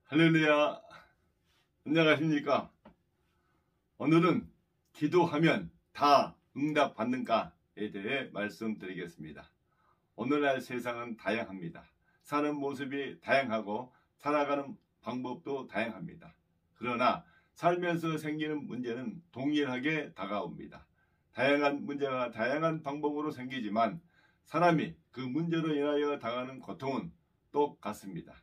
할렐루야. 안녕하십니까? 오늘은 기도하면 다 응답받는가에 대해 말씀드리겠습니다. 오늘날 세상은 다양합니다. 사는 모습이 다양하고 살아가는 방법도 다양합니다. 그러나 살면서 생기는 문제는 동일하게 다가옵니다. 다양한 문제가 다양한 방법으로 생기지만 사람이 그 문제로 인하여 당하는 고통은 똑같습니다.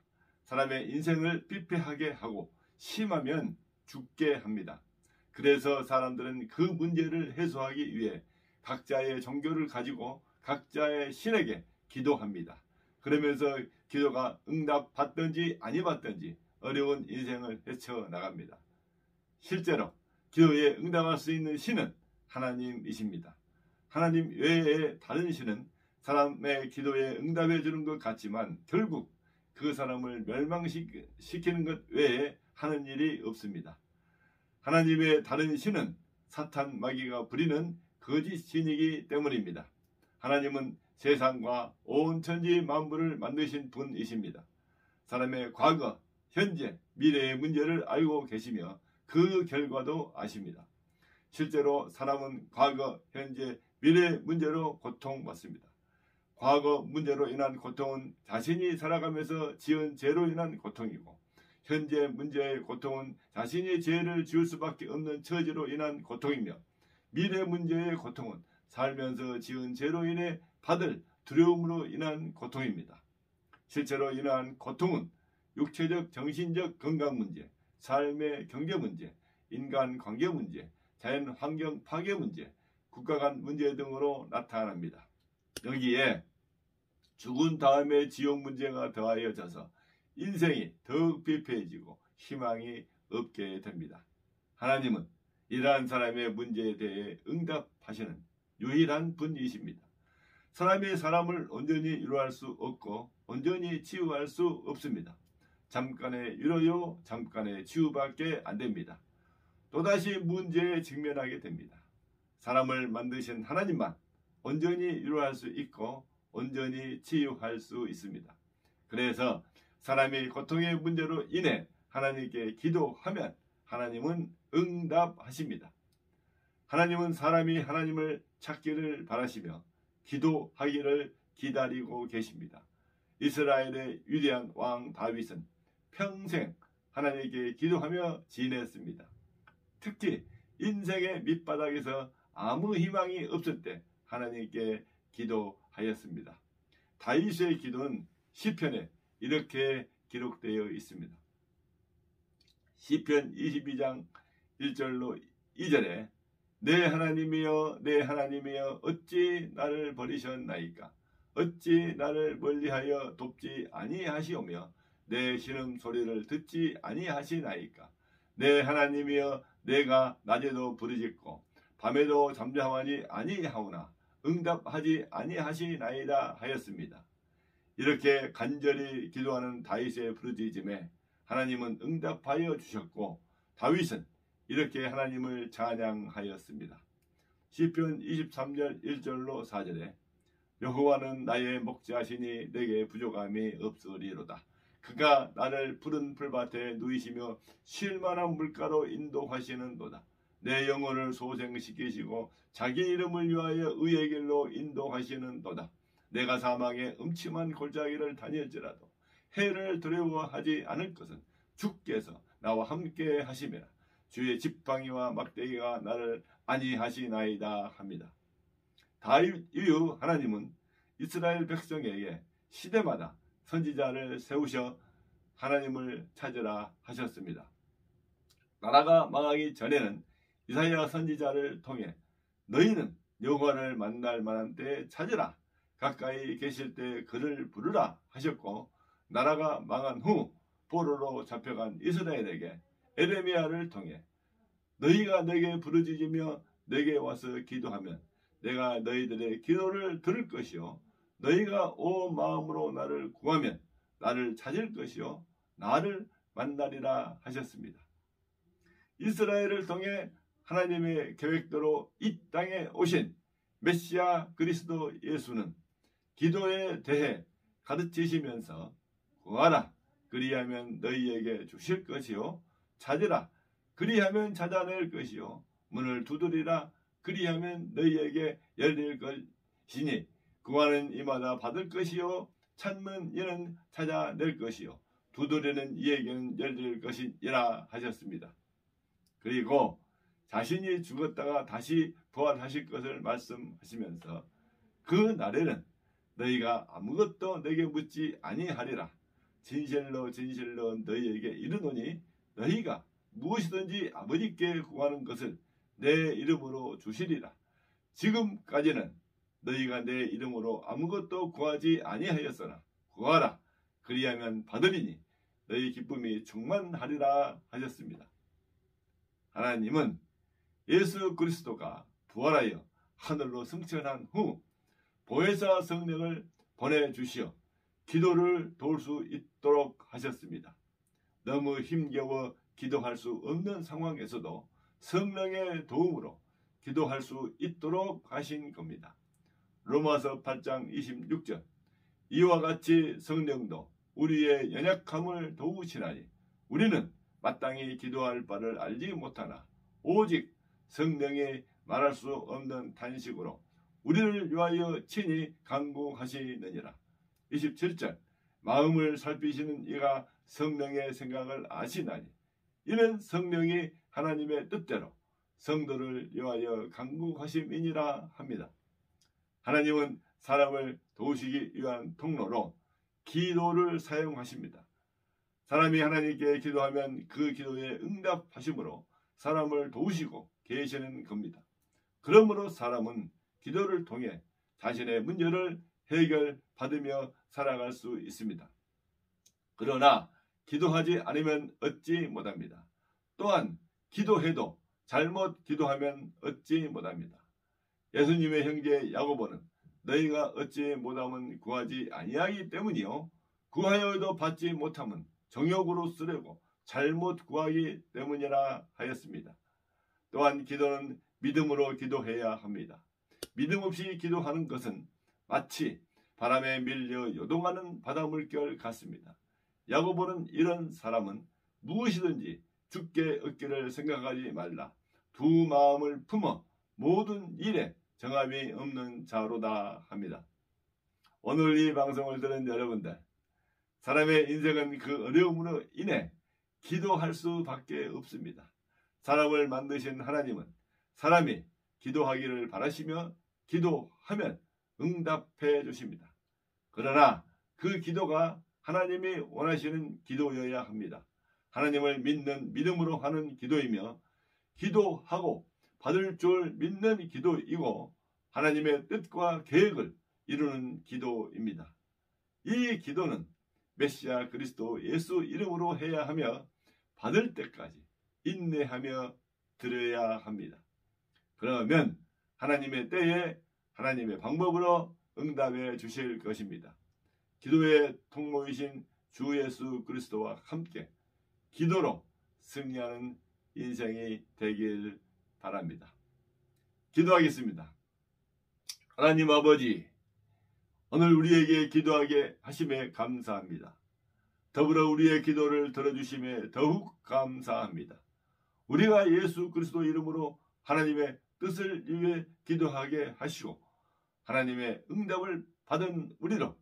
사람의 인생을 피폐하게 하고 심하면 죽게 합니다. 그래서 사람들은 그 문제를 해소하기 위해 각자의 종교를 가지고 각자의 신에게 기도합니다. 그러면서 기도가 응답받든지 아니 받든지 어려운 인생을 헤쳐나갑니다. 실제로 기도에 응답할 수 있는 신은 하나님이십니다. 하나님 외에 다른 신은 사람의 기도에 응답해 주는 것 같지만 결국 그 사람을 멸망시키는 것 외에 하는 일이 없습니다. 하나님의 다른 신은 사탄 마귀가 부리는 거짓 신이기 때문입니다. 하나님은 세상과 온 천지 만물을 만드신 분이십니다. 사람의 과거, 현재, 미래의 문제를 알고 계시며 그 결과도 아십니다. 실제로 사람은 과거, 현재, 미래의 문제로 고통받습니다. 과거 문제로 인한 고통은 자신이 살아가면서 지은 죄로 인한 고통이고, 현재 문제의 고통은 자신이 죄를 지을 수밖에 없는 처지로 인한 고통이며, 미래 문제의 고통은 살면서 지은 죄로 인해 받을 두려움으로 인한 고통입니다. 실제로 이러한 고통은 육체적, 정신적 건강 문제, 삶의 경제 문제, 인간 관계 문제, 자연 환경 파괴 문제, 국가 간 문제 등으로 나타납니다. 여기에 죽은 다음에 지옥 문제가 더하여져서 인생이 더욱 피폐해지고 희망이 없게 됩니다. 하나님은 이러한 사람의 문제에 대해 응답하시는 유일한 분이십니다. 사람이 사람을 온전히 위로할 수 없고 온전히 치유할 수 없습니다. 잠깐의 위로요, 잠깐의 치유밖에 안 됩니다. 또다시 문제에 직면하게 됩니다. 사람을 만드신 하나님만 온전히 위로할 수 있고 온전히 치유할 수 있습니다. 그래서 사람이 고통의 문제로 인해 하나님께 기도하면 하나님은 응답하십니다. 하나님은 사람이 하나님을 찾기를 바라시며 기도하기를 기다리고 계십니다. 이스라엘의 위대한 왕 다윗은 평생 하나님께 기도하며 지냈습니다. 특히 인생의 밑바닥에서 아무 희망이 없을 때 하나님께 기도하였습니다. 다윗의 기도는 시편에 이렇게 기록되어 있습니다. 시편 22장 1절로 2절에 내 하나님이여 내 하나님이여 어찌 나를 버리셨나이까. 어찌 나를 멀리하여 돕지 아니하시오며 내 신음소리를 듣지 아니하시나이까. 내 하나님이여 내가 낮에도 부르짖고 밤에도 잠잠하지 아니하오나 응답하지 아니하시나이다 하였습니다. 이렇게 간절히 기도하는 다윗의 부르짖음에 하나님은 응답하여 주셨고 다윗은 이렇게 하나님을 찬양하였습니다. 시편 23절 1절로 4절에 여호와는 나의 목자시니 내게 부족함이 없으리로다. 그가 나를 푸른 풀밭에 누이시며 쉴만한 물가로 인도하시는도다. 내 영혼을 소생시키시고 자기 이름을 위하여 의의 길로 인도하시는도다. 내가 사망의 음침한 골짜기를 다닐지라도 해를 두려워하지 않을 것은 주께서 나와 함께 하심이라. 주의 지팡이와 막대기가 나를 안위하시나이다 합니다. 다윗 이후 하나님은 이스라엘 백성에게 시대마다 선지자를 세우셔 하나님을 찾으라 하셨습니다. 나라가 망하기 전에는 이사야 선지자를 통해 너희는 여호와를 만날 만한 때에 찾으라. 가까이 계실 때 그를 부르라 하셨고, 나라가 망한 후 포로로 잡혀간 이스라엘에게 에레미야를 통해 너희가 내게 부르짖으며 내게 와서 기도하면 내가 너희들의 기도를 들을 것이요 너희가 온 마음으로 나를 구하면 나를 찾을 것이요 나를 만나리라 하셨습니다. 이스라엘을 통해 하나님의 계획대로 이 땅에 오신 메시아 그리스도 예수는 기도에 대해 가르치시면서 구하라, 그리하면 너희에게 주실 것이요 찾으라 그리하면 찾아낼 것이요 문을 두드리라 그리하면 너희에게 열릴 것이니 구하는 이마다 받을 것이요 찾는 이는 찾아낼 것이요 두드리는 이에게는 열릴 것이니라 하셨습니다. 그리고 자신이 죽었다가 다시 부활하실 것을 말씀하시면서 그 날에는 너희가 아무것도 내게 묻지 아니하리라. 진실로 진실로 너희에게 이르노니 너희가 무엇이든지 아버지께 구하는 것을 내 이름으로 주시리라. 지금까지는 너희가 내 이름으로 아무것도 구하지 아니하였으나 구하라. 그리하면 받으리니 너희 기쁨이 충만하리라 하셨습니다. 하나님은 예수 그리스도가 부활하여 하늘로 승천한 후 보혜사 성령을 보내주시어 기도를 도울 수 있도록 하셨습니다. 너무 힘겨워 기도할 수 없는 상황에서도 성령의 도움으로 기도할 수 있도록 하신 겁니다. 로마서 8장 26절 이와 같이 성령도 우리의 연약함을 도우시나니 우리는 마땅히 기도할 바를 알지 못하나 오직 성령이 말할 수 없는 탄식으로 우리를 위하여 친히 간구하시느니라. 27절 마음을 살피시는 이가 성령의 생각을 아시나니 이는 성령이 하나님의 뜻대로 성도를 위하여 간구하심이니라 합니다. 하나님은 사람을 도우시기 위한 통로로 기도를 사용하십니다. 사람이 하나님께 기도하면 그 기도에 응답하심으로 사람을 도우시고 계시는 겁니다. 그러므로 사람은 기도를 통해 자신의 문제를 해결받으며 살아갈 수 있습니다. 그러나 기도하지 않으면 얻지 못합니다. 또한 기도해도 잘못 기도하면 얻지 못합니다. 예수님의 형제 야고보는 너희가 얻지 못함은 구하지 아니하기 때문이요 구하여도 받지 못함은 정욕으로 쓰려고 잘못 구하기 때문이라 하였습니다. 또한 기도는 믿음으로 기도해야 합니다. 믿음 없이 기도하는 것은 마치 바람에 밀려 요동하는 바닷물결 같습니다. 야고보는 이런 사람은 무엇이든지 주께 얻기를 생각하지 말라. 두 마음을 품어 모든 일에 정함이 없는 자로다 합니다. 오늘 이 방송을 들은 여러분들, 사람의 인생은 그 어려움으로 인해 기도할 수밖에 없습니다. 사람을 만드신 하나님은 사람이 기도하기를 바라시며 기도하면 응답해 주십니다. 그러나 그 기도가 하나님이 원하시는 기도여야 합니다. 하나님을 믿는 믿음으로 하는 기도이며 기도하고 받을 줄 믿는 기도이고 하나님의 뜻과 계획을 이루는 기도입니다. 이 기도는 메시아 그리스도 예수 이름으로 해야 하며 받을 때까지 인내하며 드려야 합니다. 그러면 하나님의 때에 하나님의 방법으로 응답해 주실 것입니다. 기도의 통로이신 주 예수 그리스도와 함께 기도로 승리하는 인생이 되길 바랍니다. 기도하겠습니다. 하나님 아버지, 오늘 우리에게 기도하게 하심에 감사합니다. 더불어 우리의 기도를 들어주심에 더욱 감사합니다. 우리가 예수 그리스도 이름으로 하나님의 뜻을 위해 기도하게 하시고 하나님의 응답을 받은 우리로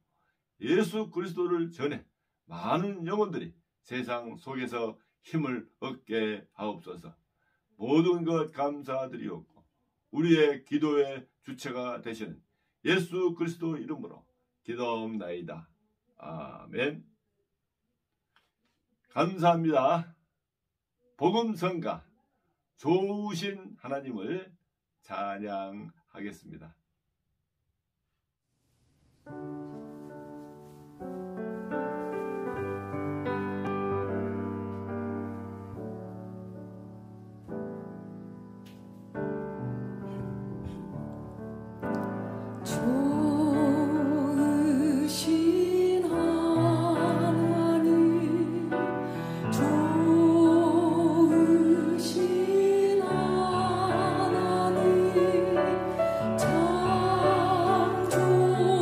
예수 그리스도를 전해 많은 영혼들이 세상 속에서 힘을 얻게 하옵소서. 모든 것 감사드리옵고 우리의 기도의 주체가 되시는 예수 그리스도 이름으로 기도옵나이다. 아멘. 감사합니다. 복음성가 좋으신 하나님을 찬양하겠습니다. 참 좋으신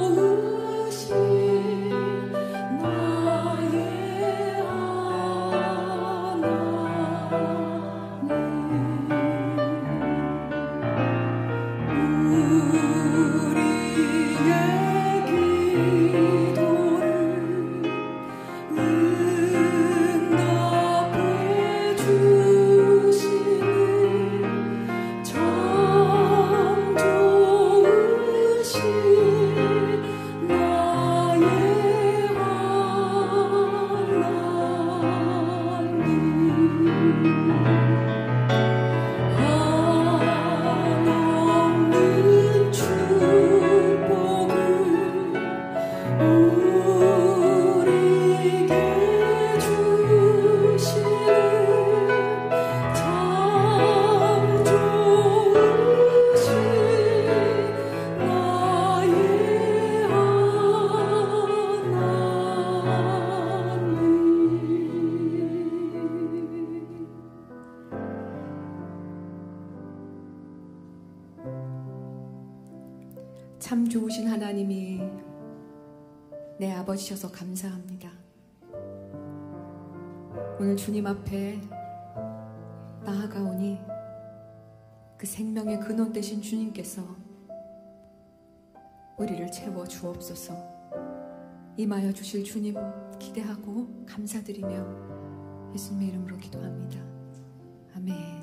참 좋으신 하나님이 내 아버지셔서 감사합니다. 오늘 주님 앞에 나아가오니 그 생명의 근원 되신 주님께서 우리를 채워 주옵소서. 임하여 주실 주님 기대하고 감사드리며 예수님의 이름으로 기도합니다. 아멘.